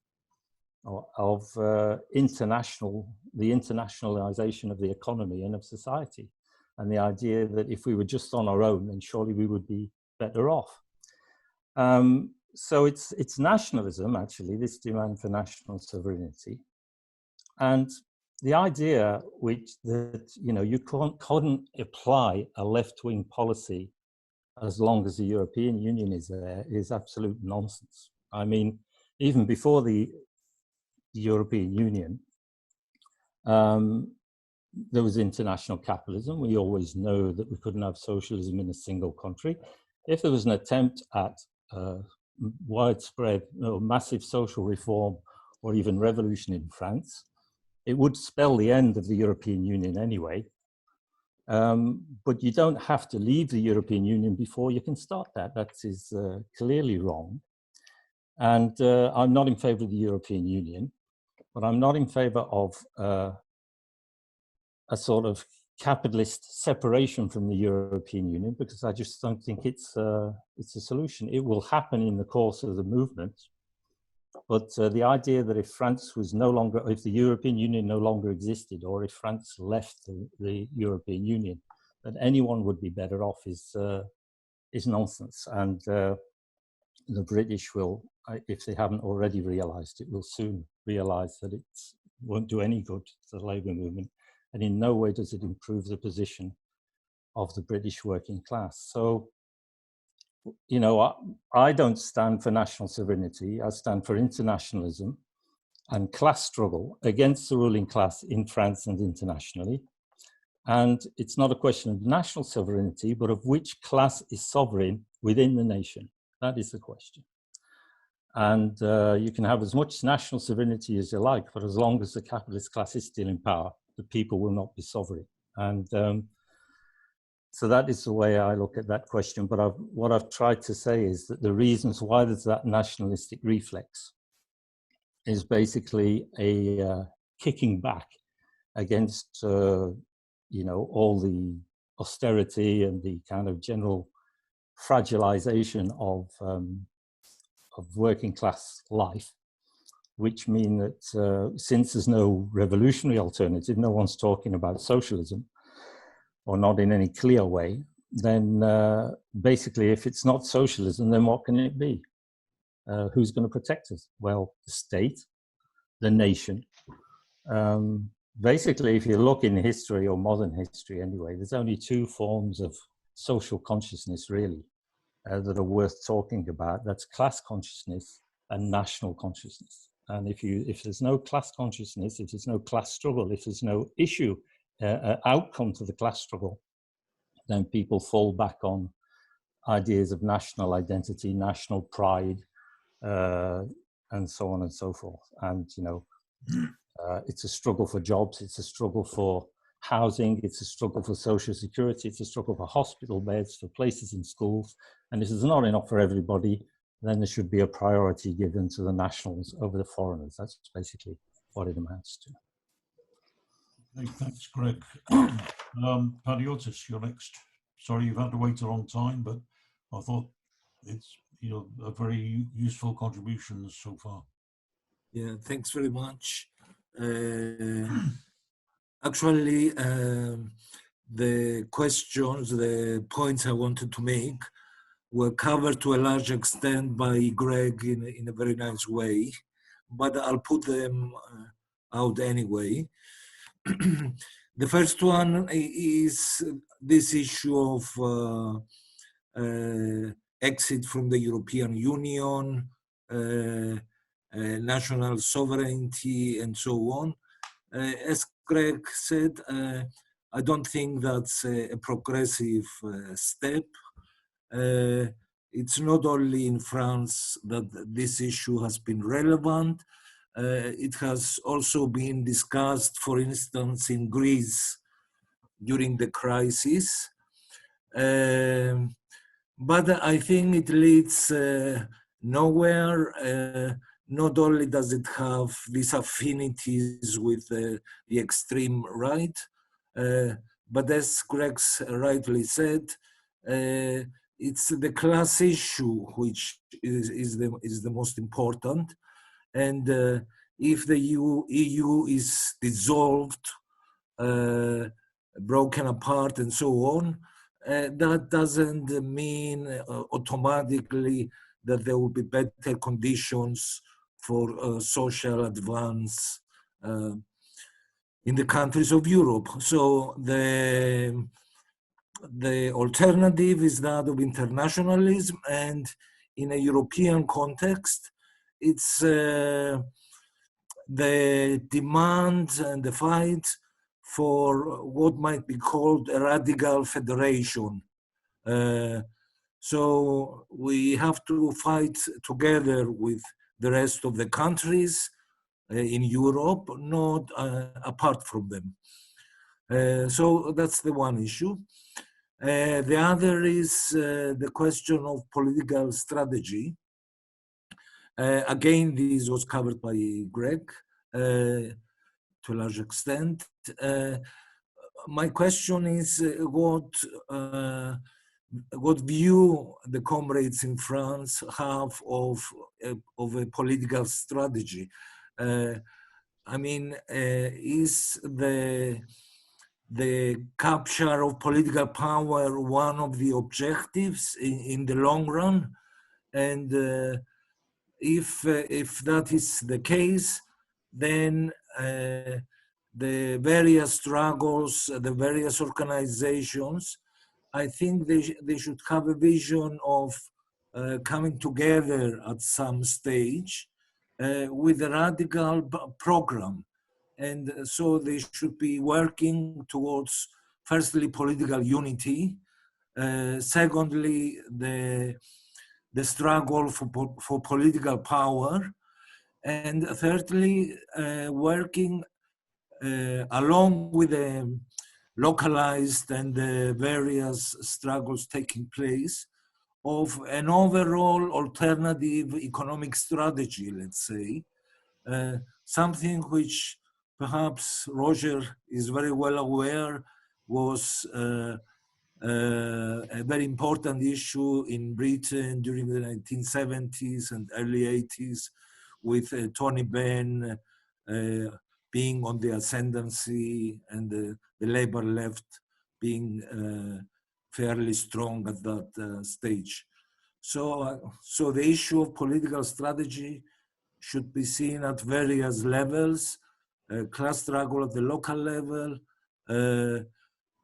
of the internationalization of the economy and of society. And the idea that if we were just on our own, then surely we would be better off. So it's nationalism, actually, this demand for national sovereignty. And the idea that you couldn't apply a left-wing policy as long as the European Union is there is absolute nonsense. I mean, even before the European Union, there was international capitalism. We always know that we couldn't have socialism in a single country. If there was an attempt at widespread, massive social reform or even revolution in France, it would spell the end of the European Union anyway. But you don't have to leave the European Union before you can start that. That is clearly wrong. And I'm not in favor of the European Union, but I'm not in favor of a sort of capitalist separation from the European Union, because I just don't think it's a solution. It will happen in the course of the movement. But the idea that if the European Union no longer existed, or if France left the European Union, that anyone would be better off is nonsense. And the British will, if they haven't already realized it, will soon realize that it won't do any good to the labour movement. And in no way does it improve the position of the British working class. So, I don't stand for national sovereignty. I stand for internationalism and class struggle against the ruling class in France and internationally. And it's not a question of national sovereignty, but of which class is sovereign within the nation. That is the question. And you can have as much national sovereignty as you like, but as long as the capitalist class is still in power, the people will not be sovereign. And so that is the way I look at that question. But what I've tried to say is that the reasons why there's that nationalistic reflex is basically a kicking back against, all the austerity and the kind of general fragilization of working class life, which mean that since there's no revolutionary alternative, no one's talking about socialism, or not in any clear way, then basically if it's not socialism, then what can it be? Who's going to protect us? Well, the state, the nation. Basically, if you look in history, or modern history anyway, there's only two forms of social consciousness really that are worth talking about. That's class consciousness and national consciousness. And if there's no class consciousness, if there's no class struggle, if there's no issue, outcome to the class struggle, then people fall back on ideas of national identity, national pride, and so on and so forth. And, it's a struggle for jobs, it's a struggle for housing, it's a struggle for social security, it's a struggle for hospital beds, for places in schools. And if there's not enough for everybody, then there should be a priority given to the nationals over the foreigners. That's basically what it amounts to. Okay, thanks, Greg. Panagiotis, you're next. Sorry you've had to wait a long time, but I thought it's a very useful contribution so far. Yeah, thanks very much. Actually, the questions, the points I wanted to make were covered to a large extent by Greg in a very nice way, but I'll put them out anyway. The first one is this issue of exit from the European Union, national sovereignty, and so on. As Greg said, I don't think that's a progressive step. It's not only in France that this issue has been relevant, it has also been discussed, for instance, in Greece during the crisis. But I think it leads nowhere. Not only does it have these affinities with the extreme right, but as Greg rightly said, it's the class issue which is the most important. And if the EU is dissolved, broken apart, and so on, that doesn't mean automatically that there will be better conditions for social advance in the countries of Europe. So the alternative is that of internationalism, and in a European context, it's the demand and the fight for what might be called a radical federation. So we have to fight together with the rest of the countries in Europe, not apart from them. So that's the one issue. The other is the question of political strategy. Again, this was covered by Greg to a large extent. My question is what view the comrades in France have of a political strategy. I mean, is the capture of political power one of the objectives in the long run? And if that is the case, then the various struggles, the various organizations, I think they should have a vision of coming together at some stage with a radical program. And so they should be working towards, firstly, political unity, secondly, the struggle for political power, and thirdly, working along with the localized and the various struggles taking place of an overall alternative economic strategy, let's say, something which perhaps Roger is very well aware was a very important issue in Britain during the 1970s and early 80s, with Tony Benn being on the ascendancy and the Labour left being fairly strong at that stage. So the issue of political strategy should be seen at various levels, class struggle at the local level,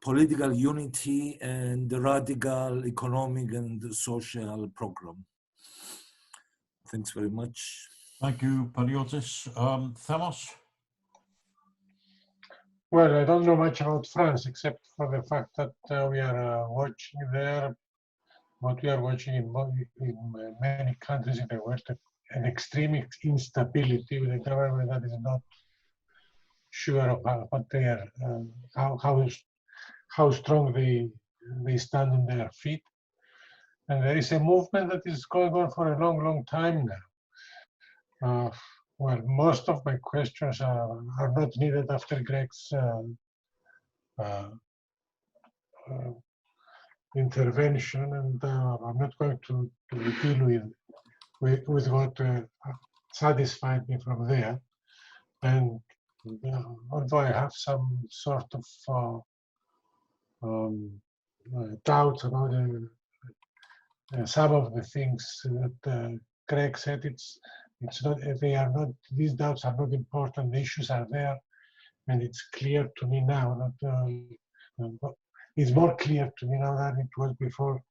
political unity, and the radical economic and social program. Thanks very much. Thank you, Panagiotis. Thamos? Well, I don't know much about France except for the fact that we are watching there what we are watching in many countries in the world, an extreme instability with a government that is not sure of what they are, how strong they stand on their feet. And there is a movement that is going on for a long, long time now. Well, most of my questions are not needed after Greg's intervention, and I'm not going to deal with what satisfied me from there. And although I have some sort of doubts about some of the things that Greg said. It's not, they are not, these doubts are not important. The issues are there, and it's clear to me now. It's more clear to me now than it was before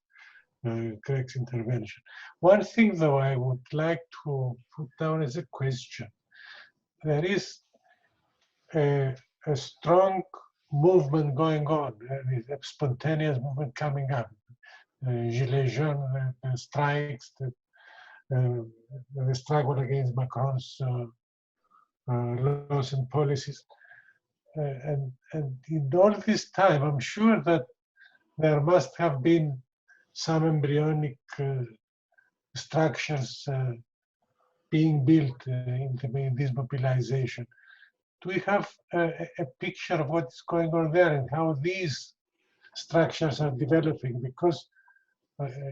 Greg's intervention. One thing, though, I would like to put down as a question. There is a strong movement going on, a spontaneous movement coming up. Gilets jaunes, the strikes, the struggle against Macron's laws and policies. And in all this time, I'm sure that there must have been some embryonic structures being built in this mobilization. Do we have a picture of what's going on there and how these structures are developing? Because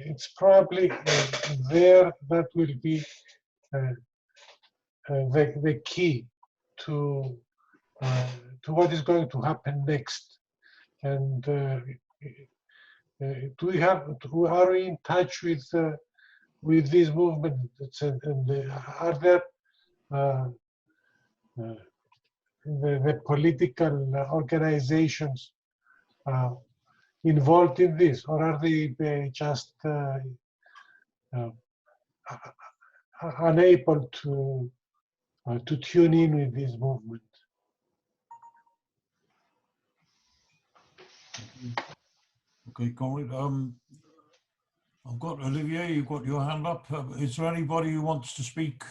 it's probably there that will be the key to what is going to happen next. And are we in touch with these movements, and are there the political organizations involved in this, or are they just unable to tune in with this movement? Okay, Conrad. I've got Olivier, you've got your hand up. Is there anybody who wants to speak,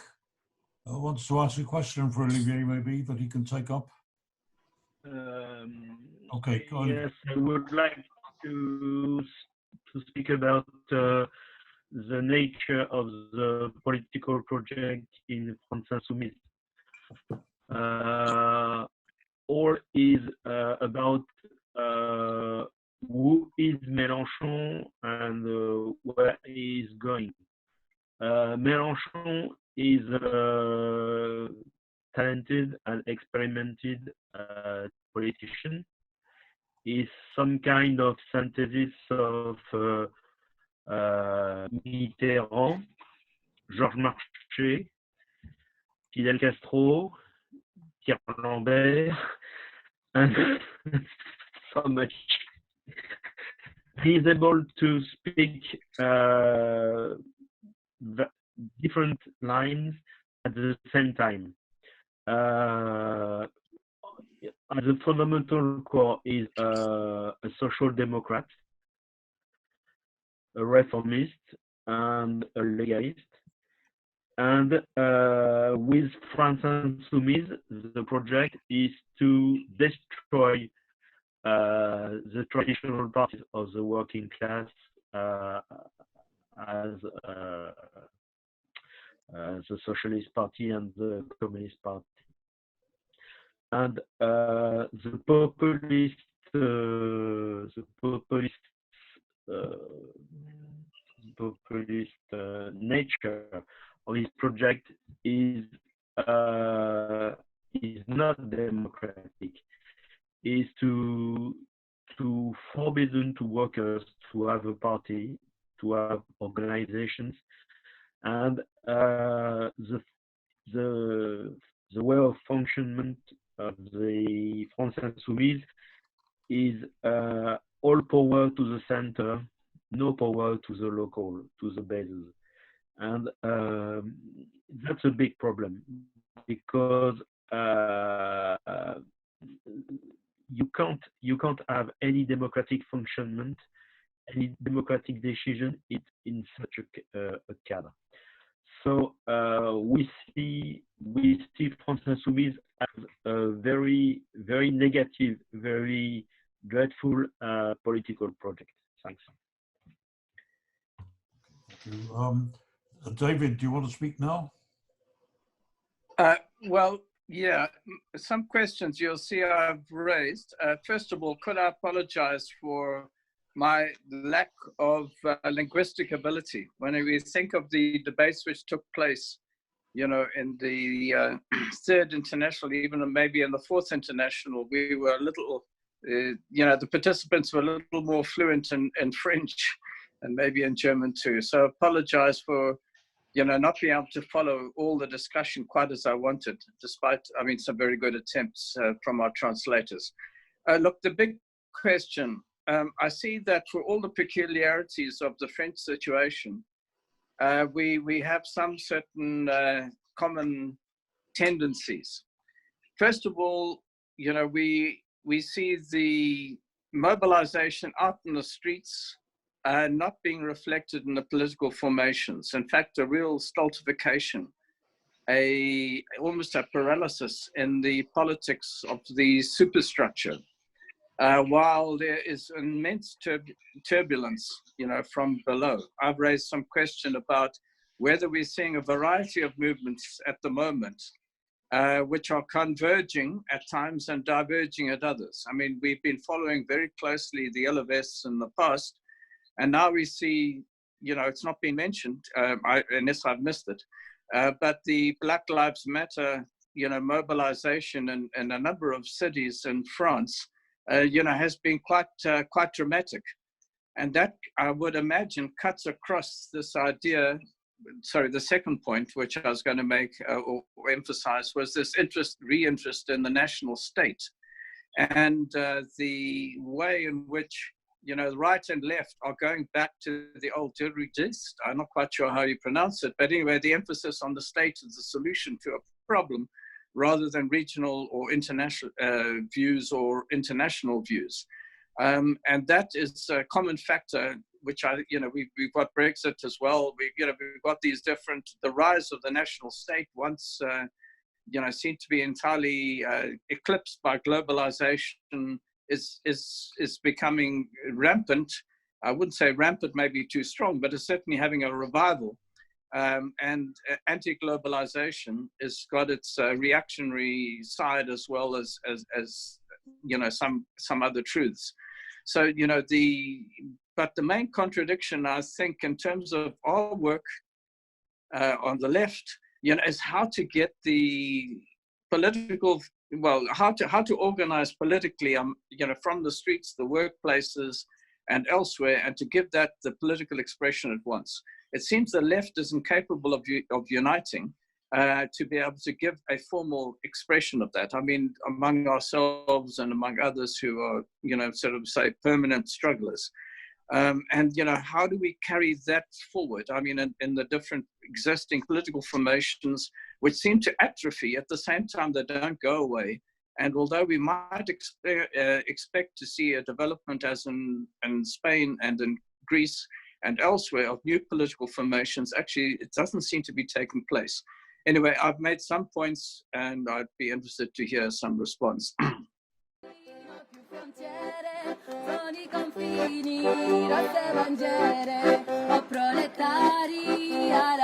wants to ask a question for Olivier, maybe, that he can take up? Okay, go on. Yes, I would like to speak about the nature of the political project in France Insoumise. All is about who is Mélenchon and where he is going. Mélenchon is a talented and experimented politician. Is some kind of synthesis of Mitterrand, Georges Marchais, Fidel Castro, Pierre Lambert, and so much. He is able to speak different lines at the same time. At the fundamental core is a social democrat, a reformist, and a legalist. And with France Insoumise, the project is to destroy the traditional parties of the working class as the Socialist Party and the Communist Party. And the populist nature of this project is not democratic. Is to forbidden to workers to have a party, to have organizations, and the way of functionment of the France Insoumise is all power to the center, no power to the local, to the bases. And that's a big problem, because you can't have any democratic functionment, any democratic decision in such a cadre. So we see France Insoumise as a very, very negative, very dreadful political project. Thanks. Thank you. David, do you want to speak now? Well, yeah, some questions you'll see I've raised. First of all, could I apologize for my lack of linguistic ability? When we think of the debates which took place, you know, in the Third International, even maybe in the Fourth International, we were a little you know, the participants were a little more fluent in French and maybe in German too. So apologize for, you know, not being able to follow all the discussion quite as I wanted, despite, I mean, some very good attempts from our translators. Look, the big question, I see that for all the peculiarities of the French situation, we have some certain common tendencies. First of all, you know, we see the mobilization out in the streets not being reflected in the political formations. In fact, a real stultification, almost a paralysis in the politics of the superstructure. While there is immense turbulence, you know, from below. I've raised some question about whether we're seeing a variety of movements at the moment, which are converging at times and diverging at others. I mean, we've been following very closely the LFS in the past, and now we see, you know, it's not been mentioned, unless I've missed it, but the Black Lives Matter, you know, mobilization in a number of cities in France, you know, has been quite dramatic. And that, I would imagine, cuts across this idea. Sorry, the second point, which I was going to make or emphasize, was this re-interest in the national state, and the way in which, you know, the right and left are going back to the old dirigist. I'm not quite sure how you pronounce it, but anyway, the emphasis on the state as the solution to a problem, rather than regional or international views or international views. And that is a common factor, which you know, we've got Brexit as well. We've got these different, the rise of the national state once, you know, seemed to be entirely eclipsed by globalization is becoming rampant. I wouldn't say rampant, maybe too strong, but it's certainly having a revival. And anti-globalization has got its reactionary side as well as you know, some other truths. So, you know, but the main contradiction, I think, in terms of our work on the left, you know, is how to get the political, well, how to organize politically, you know, from the streets, the workplaces, and elsewhere, and to give that the political expression at once. It seems the left is incapable of uniting to be able to give a formal expression of that. I mean, among ourselves and among others who are, you know, sort of say permanent strugglers. And, you know, how do we carry that forward? I mean, in the different existing political formations, which seem to atrophy at the same time they don't go away. And although we might expect to see a development as in Spain and in Greece and elsewhere of new political formations, actually, it doesn't seem to be taking place. Anyway, I've made some points and I'd be interested to hear some response. Sono I confini, rosse bandiere, o proletari alla